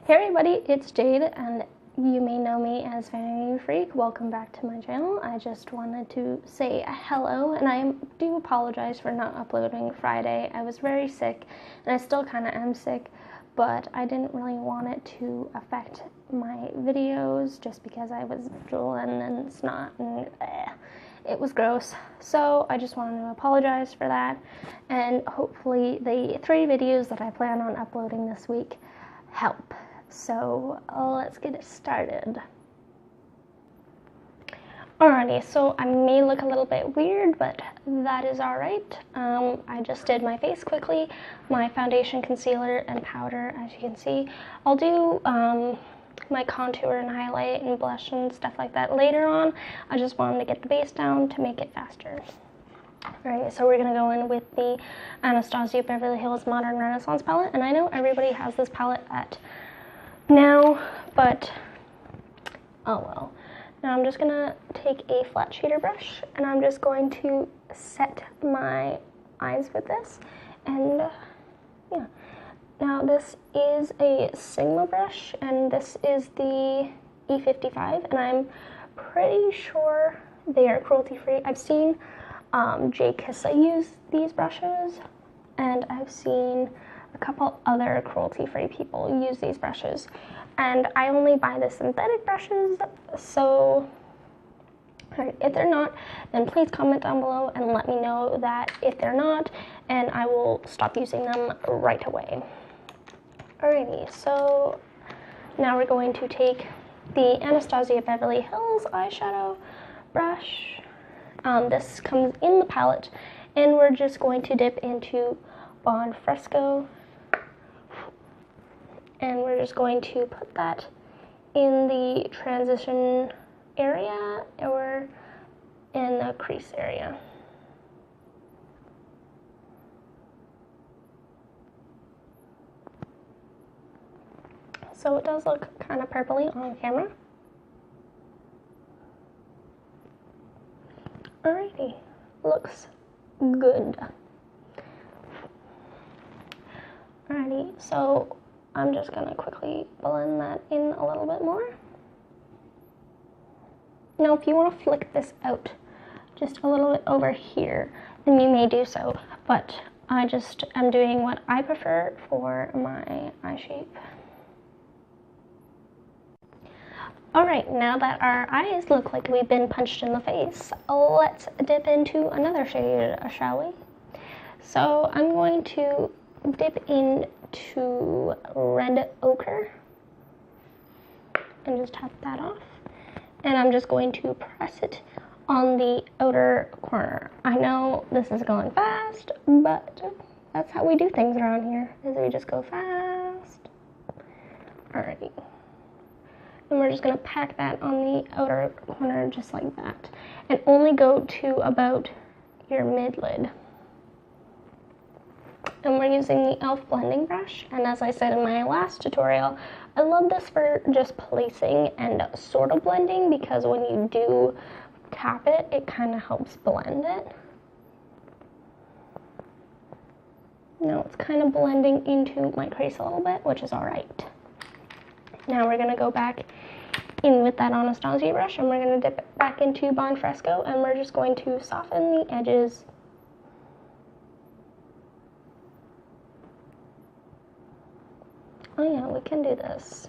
Hey everybody, it's Jade, and you may know me as Vanity Freak. Welcome back to my channel. I just wanted to say hello, and I do apologize for not uploading Friday. I was very sick, and I still kind of am sick, but I didn't really want it to affect my videos just because I was drooling and snot and it was gross. So I just wanted to apologize for that, and hopefully the 3 videos that I plan on uploading this week help. So let's get it started. Alrighty, so I may look a little bit weird, but that is alright. I just did my face quickly, my foundation, concealer, and powder, as you can see. I'll do my contour and highlight and blush and stuff like that later on. I just wanted to get the base down to make it faster. Alright, so we're going to go in with the Anastasia Beverly Hills Modern Renaissance palette, and I know everybody has this palette at now, but oh well. Now I'm just gonna take a flat shader brush and I'm just going to set my eyes with this, and yeah. Now this is a Sigma brush, and this is the E55, and I'm pretty sure they are cruelty free. I've seen Jayde use these brushes, and I've seen a couple other cruelty-free people use these brushes, and I only buy the synthetic brushes, so if they're not, then please comment down below and let me know that if they're not, and I will stop using them right away. Alrighty, so now we're going to take the Anastasia Beverly Hills eyeshadow brush. This comes in the palette, and we're just going to dip into Bon Fresco, and we're just going to put that in the transition area or in the crease area. So it does look kind of purpley on camera. Alrighty, looks good. Alrighty, so I'm just going to quickly blend that in a little bit more. Now, if you want to flick this out just a little bit over here, then you may do so, but I just am doing what I prefer for my eye shape. Alright, now that our eyes look like we've been punched in the face, let's dip into another shade, shall we? So I'm going to dip into Red Ochre and just tap that off, and I'm just going to press it on the outer corner. I know this is going fast, but that's how we do things around here, is we just go fast. Alrighty, and we're just going to pack that on the outer corner just like that, and only go to about your mid lid. And we're using the e.l.f. blending brush, and as I said in my last tutorial, I love this for just placing and sort of blending, because when you do tap it, it kind of helps blend it. Now it's kind of blending into my crease a little bit, which is alright. Now we're going to go back in with that Anastasia brush, and we're going to dip it back into Bon Fresco, and we're just going to soften the edges. Oh yeah, we can do this.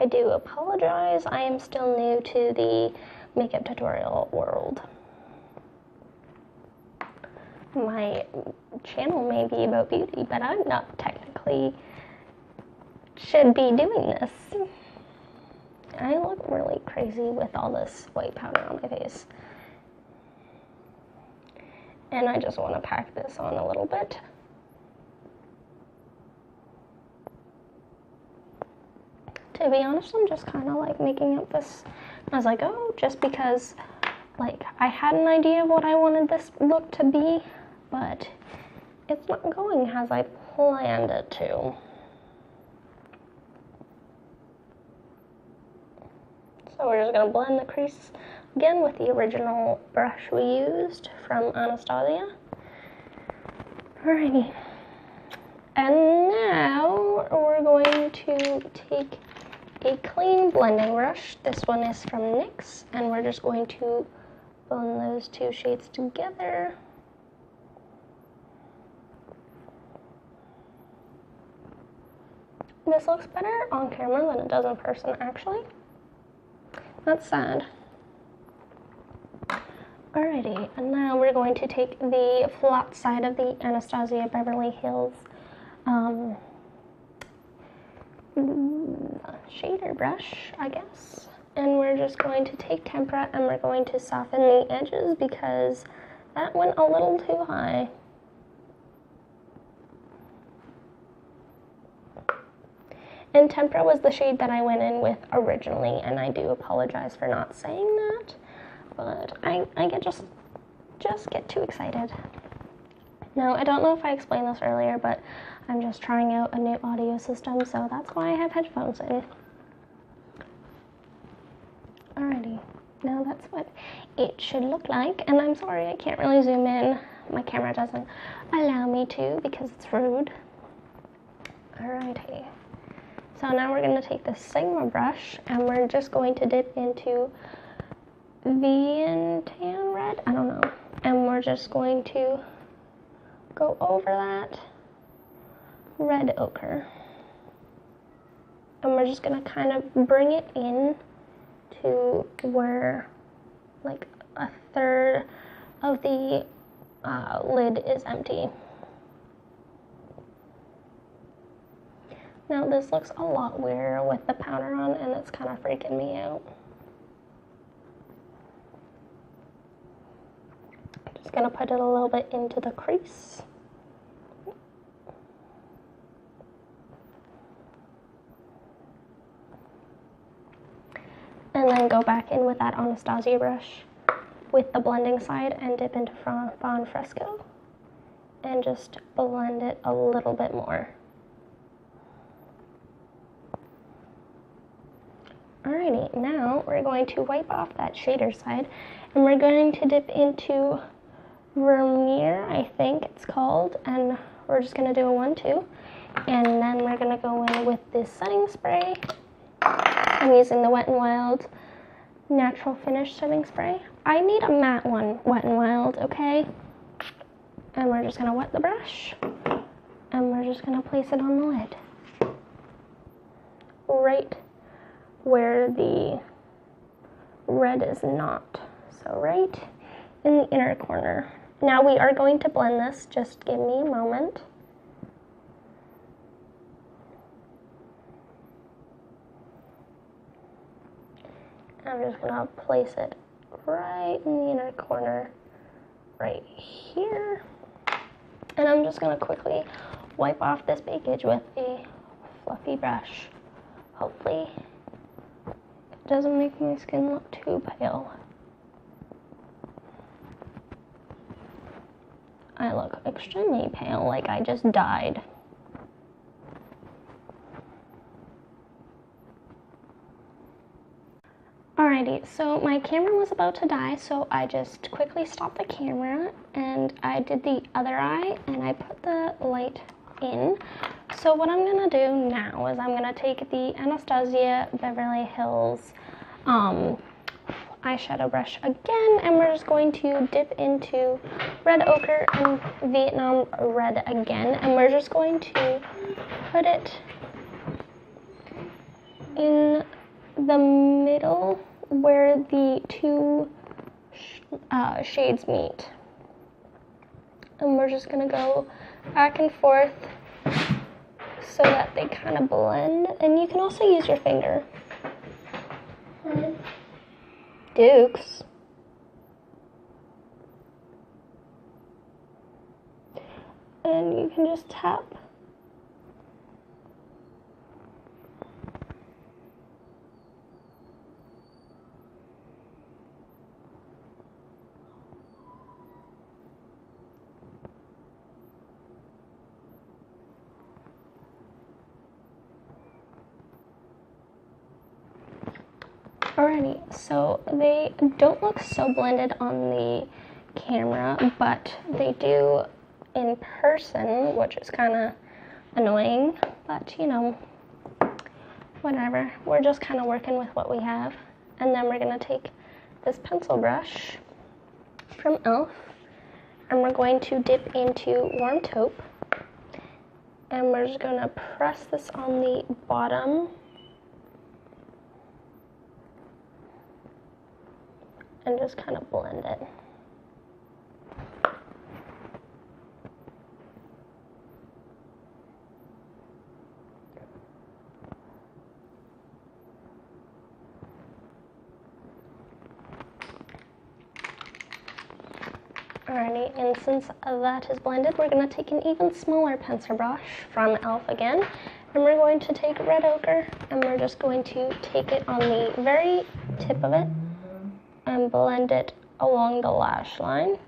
I do apologize, I am still new to the makeup tutorial world. My channel may be about beauty, but I'm not technically should be doing this. I look really crazy with all this white powder on my face. And I just want to pack this on a little bit. To be honest, I'm just kind of like making up this as I go, just because like I had an idea of what I wanted this look to be, but it's not going as I planned it to. So we're just going to blend the crease again with the original brush we used from Anastasia. Alrighty. And now now we're going to take a clean blending brush. This one is from NYX, and we're just going to blend those two shades together. This looks better on camera than it does in person, actually. That's sad. Alrighty, and now we're going to take the flat side of the Anastasia Beverly Hills shader brush, I guess. And we're just going to take tempera and we're going to soften the edges because that went a little too high. And tempera was the shade that I went in with originally, and I do apologize for not saying that, but I get just get too excited. Now, I don't know if I explained this earlier, but I'm just trying out a new audio system, so that's why I have headphones in. Alrighty, now that's what it should look like, and I'm sorry I can't really zoom in. My camera doesn't allow me to because it's rude. Alrighty. So now we're going to take the Sigma brush and we're just going to dip into Tan Red, I don't know, and we're just going to go over that red ochre. And we're just going to kind of bring it in to where like a third of the lid is empty. Now this looks a lot weirder with the powder on, and it's kind of freaking me out. I'm just going to put it a little bit into the crease. And then go back in with that Anastasia brush with the blending side and dip into Fawn Fresco and just blend it a little bit more. Alrighty, now we're going to wipe off that shader side and we're going to dip into Vermeer, I think it's called, and we're just going to do a 1-2, and then we're going to go in with this setting spray. I'm using the Wet n Wild Natural Finish setting spray. I need a matte one, Wet n Wild, okay? And we're just going to wet the brush and we're just going to place it on the lid. Right where the red is not. So right in the inner corner. Now we are going to blend this, just give me a moment. I'm just gonna place it right in the inner corner, right here. And I'm just gonna quickly wipe off this bakage with a fluffy brush. Hopefully it doesn't make my skin look too pale. I look extremely pale, like I just died. Alrighty, so my camera was about to die, so I just quickly stopped the camera and I did the other eye and I put the light in. So what I'm gonna do now is I'm gonna take the Anastasia Beverly Hills eyeshadow brush again, and we're just going to dip into red ochre and Vietnam red again, and we're just going to put it in the middle where the two shades meet. And we're just gonna go back and forth so that they kind of blend, and you can also use your finger. Dukes. And you can just tap. Alrighty, so they don't look so blended on the camera, but they do in person, which is kind of annoying, but you know, whatever. We're just kind of working with what we have. And then we're gonna take this pencil brush from e.l.f. and we're going to dip into warm taupe. And we're just gonna press this on the bottom and just kind of blend it. Alrighty, and since that is blended, we're going to take an even smaller pencil brush from e.l.f. again, and we're going to take red ochre, and we're just going to take it on the very tip of it and blend it along the lash line.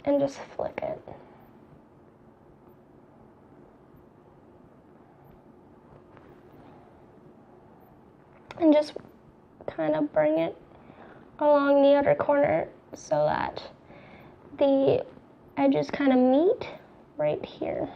And just flick it. And just kind of bring it along the outer corner so that the edges kind of meet right here.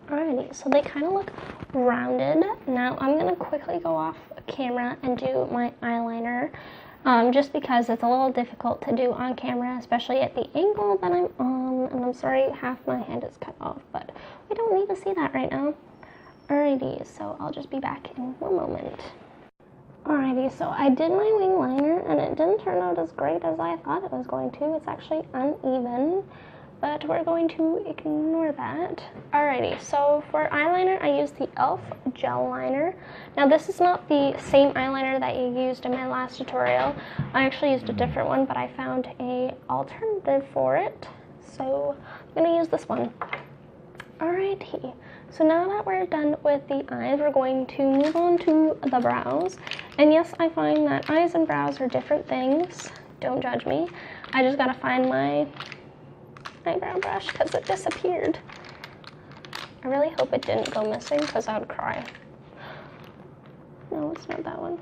Alrighty, so they kind of look rounded. Now I'm going to quickly go off camera and do my eyeliner, just because it's a little difficult to do on camera, especially at the angle that I'm on. And I'm sorry, half my hand is cut off, but we don't need to see that right now. Alrighty, so I'll just be back in one moment. Alrighty, so I did my wing liner and it didn't turn out as great as I thought it was going to. It's actually uneven, but we're going to ignore that. Alrighty, so for eyeliner, I used the e.l.f. gel liner. Now this is not the same eyeliner that you used in my last tutorial. I actually used a different one, but I found a alternative for it. So I'm gonna use this one. Alrighty, so now that we're done with the eyes, we're going to move on to the brows. And yes, I find that eyes and brows are different things. Don't judge me. I just gotta find my eyebrow brush because it disappeared. I really hope it didn't go missing because I would cry. No, it's not that one.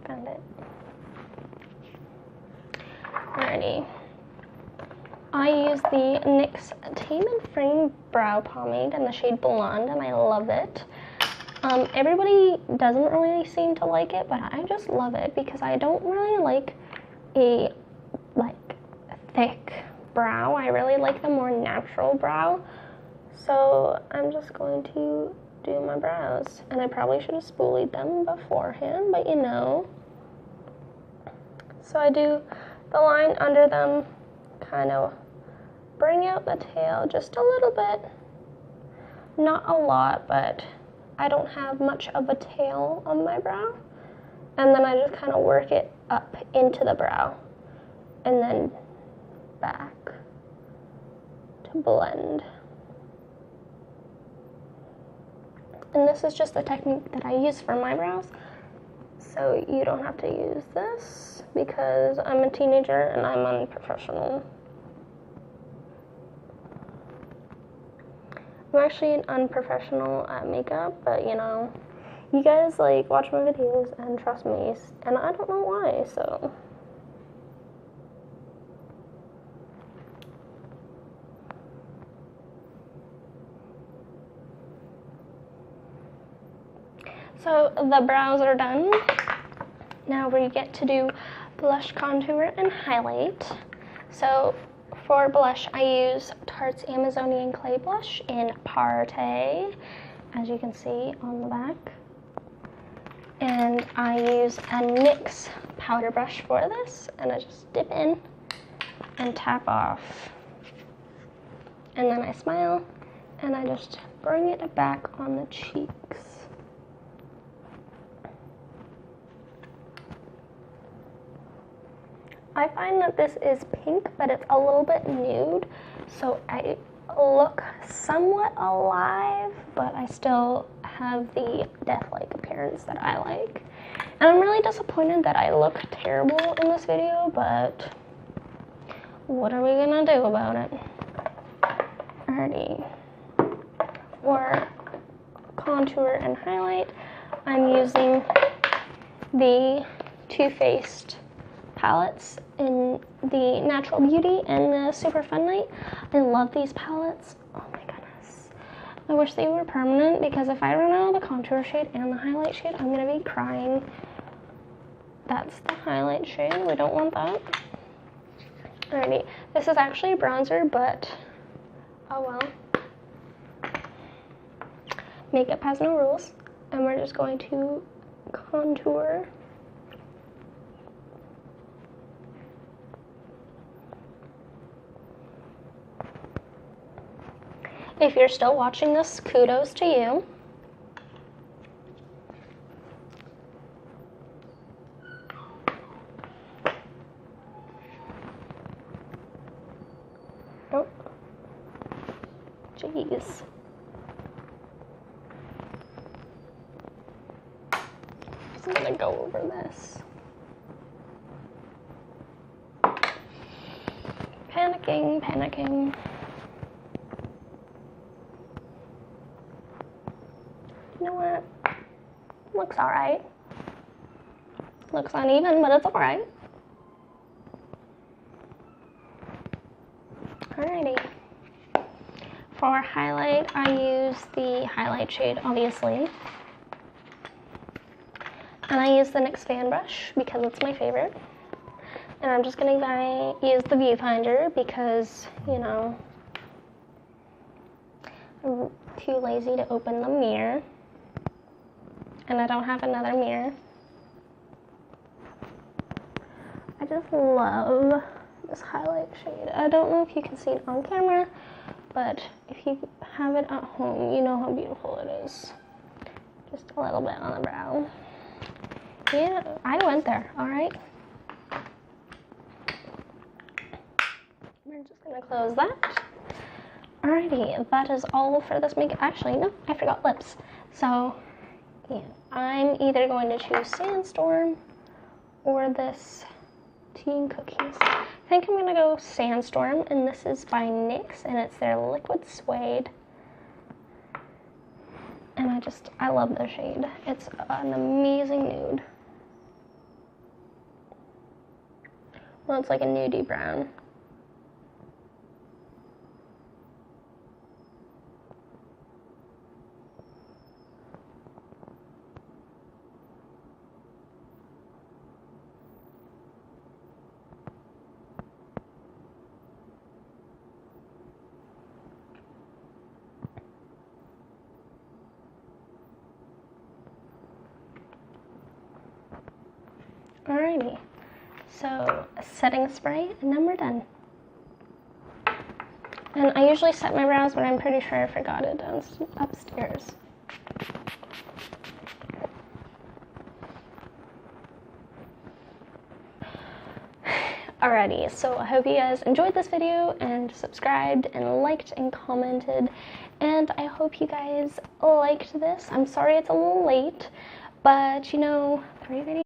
Found it. Alrighty. I use the NYX Tame and Frame Brow Pomade in the shade Blonde, and I love it. Everybody doesn't really seem to like it, but I just love it because I don't really like a thick brow. I really like the more natural brow. So I'm just going to do my brows, and I probably should have spoolied them beforehand, but you know. So I do the line under them, kind of bring out the tail just a little bit. Not a lot, but I don't have much of a tail on my brow. And then I just kind of work it up into the brow and then back to blend. And this is just the technique that I use for my brows. So you don't have to use this because I'm a teenager and I'm unprofessional. I'm actually an unprofessional at makeup, but you know, you guys like watch my videos and trust me, and I don't know why, so. So the brows are done. Now we get to do blush, contour, and highlight. So for blush, I use Tarte's Amazonian Clay Blush in Party, as you can see on the back. And I use a NYX powder brush for this, and I just dip in and tap off. And then I smile, and I just bring it back on the cheeks. I find that this is pink, but it's a little bit nude, so I look somewhat alive, but I still have the death-like appearance that I like. And I'm really disappointed that I look terrible in this video, but what are we gonna do about it? Alrighty. For contour and highlight, I'm using the Too Faced palettes in the Natural Beauty and the Super Fun Night. I love these palettes. Oh my goodness. I wish they were permanent, because if I run out of the contour shade and the highlight shade, I'm gonna be crying. That's the highlight shade. We don't want that. Alrighty. This is actually a bronzer, but oh well. Makeup has no rules. And we're just going to contour. If you're still watching this, kudos to you. Oh, jeez. I'm gonna go over this. Panicking. You know what? Looks alright. Looks uneven, but it's alright. Alrighty. For highlight, I use the highlight shade, obviously. And I use the NYX fan brush because it's my favorite. And I'm just gonna use the viewfinder because, you know, I'm too lazy to open the mirror. And I don't have another mirror. I just love this highlight shade. I don't know if you can see it on camera, but if you have it at home, you know how beautiful it is. Just a little bit on the brow. Yeah, I went there, all right? We're just gonna close that. Alrighty, that is all for this makeup. Actually, no, I forgot lips. So, yeah, I'm either going to choose Sandstorm or this Tea and Cookies. I think I'm gonna go Sandstorm, and this is by NYX, and it's their Liquid Suede. And I love the shade. It's an amazing nude. Well, it's like a nudie brown. Alrighty, so setting spray, and then we're done. And I usually set my brows, but I'm pretty sure I forgot it upstairs. Alrighty, so I hope you guys enjoyed this video and subscribed and liked and commented, and I hope you guys liked this. I'm sorry it's a little late, but you know, 3 videos